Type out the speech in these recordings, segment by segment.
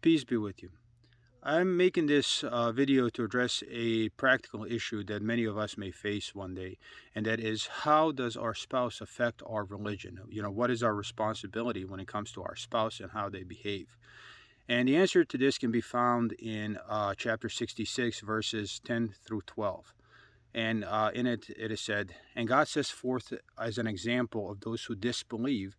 Peace be with you. I'm making this video to address a practical issue that many of us may face one day, and that is, how does our spouse affect our religion? What is our responsibility when it comes to our spouse and how they behave? And the answer to this can be found in chapter 66, verses 10 through 12. And in it, it is said, "And God sets forth as an example of those who disbelieve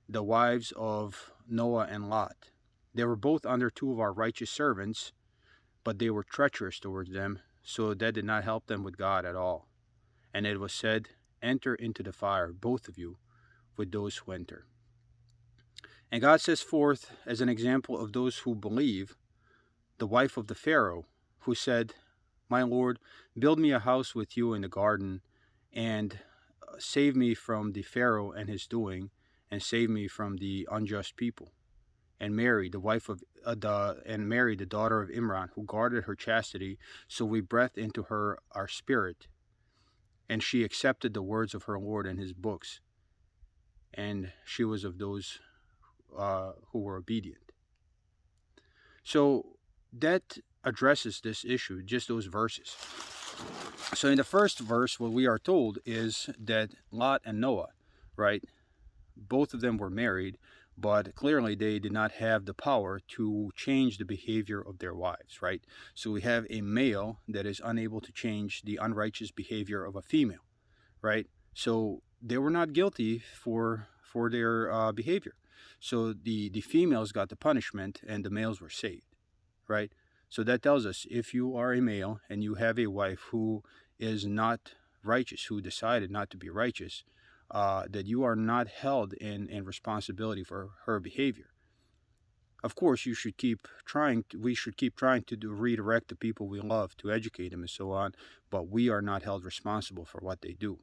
the wives of Noah and Lot. They were both under two of our righteous servants, but they were treacherous towards them, so that did not help them with God at all. And it was said, 'Enter into the fire, both of you, with those who enter.' And God sets forth as an example of those who believe the wife of the Pharaoh, who said, 'My Lord, build me a house with you in the garden, and save me from the Pharaoh and his doing, and save me from the unjust people.' And Mary, the wife of Mary, the daughter of Imran, who guarded her chastity, so we breathed into her our spirit, and she accepted the words of her Lord and his books, and she was of those who were obedient." So that addresses this issue, just those verses. So in the first verse, what we are told is that Lot and Noah, right, both of them were married, but clearly they did not have the power to change the behavior of their wives, right? So we have a male that is unable to change the unrighteous behavior of a female, right? So they were not guilty for their behavior. So the females got the punishment and the males were saved, right? So that tells us, if you are a male and you have a wife who is not righteous, who decided not to be righteous, that you are not held in responsibility for her behavior. Of course, we should keep trying to redirect the people we love, to educate them and so on, but we are not held responsible for what they do.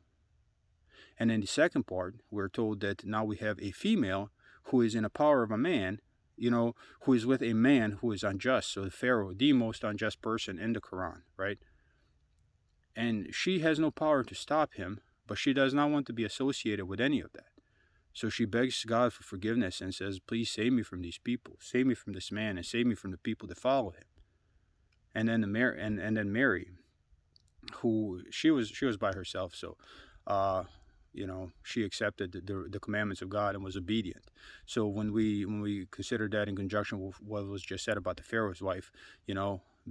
And in the second part, we're told that now we have a female who is in the power of a man, who is with a man who is unjust. So the Pharaoh, the most unjust person in the Quran, right? And she has no power to stop him, but she does not want to be associated with any of that. So she begs God for forgiveness and says, "Please save me from these people, save me from this man, and save me from the people that follow him." And then then Mary, who she was by herself, so she accepted the commandments of God and was obedient. So when we consider that in conjunction with what was just said about the Pharaoh's wife,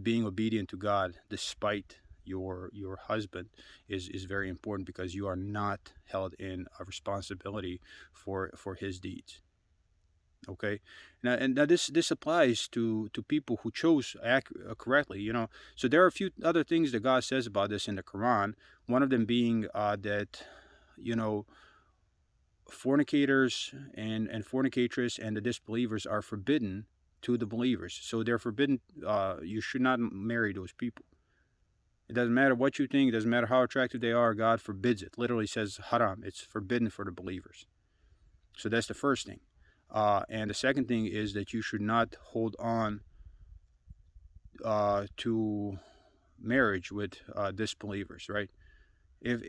being obedient to God despite your husband is very important, because you are not held in a responsibility for his deeds. Okay, now this applies to people who chose correctly. So there are a few other things that God says about this in the Quran. One of them being that you know fornicators and fornicatress and the disbelievers are forbidden to the believers. So they're forbidden. You should not marry those people. It doesn't matter what you think. It doesn't matter how attractive they are. God forbids it. Literally says haram. It's forbidden for the believers. So that's the first thing. And the second thing is that you should not hold on to marriage with disbelievers, right? If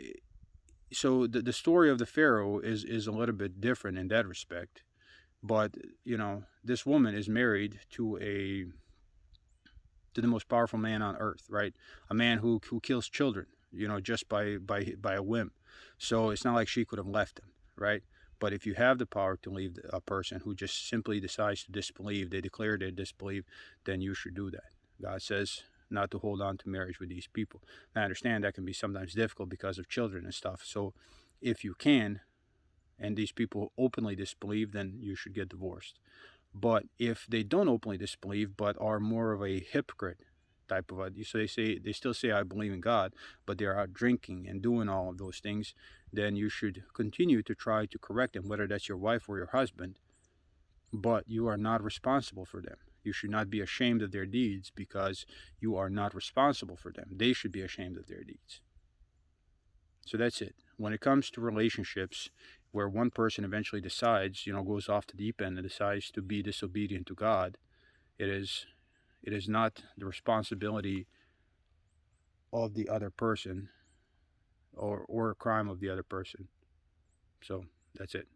so, the story of the Pharaoh is a little bit different in that respect. But this woman is married to the most powerful man on earth, right? A man who kills children, just by a whim. So it's not like she could have left him, right? But if you have the power to leave a person who just simply decides to disbelieve, they declare they disbelieve, then you should do that. God says not to hold on to marriage with these people. Now, I understand that can be sometimes difficult because of children and stuff. So if you can, and these people openly disbelieve, then you should get divorced. But if they don't openly disbelieve, but are more of a hypocrite type of so they still say, "I believe in God," but they're out drinking and doing all of those things, then you should continue to try to correct them, whether that's your wife or your husband. But you are not responsible for them. You should not be ashamed of their deeds, because you are not responsible for them. They should be ashamed of their deeds. So that's it. When it comes to relationships where one person eventually decides, goes off the deep end and decides to be disobedient to God, it is not the responsibility of the other person, or a crime of the other person. So that's it.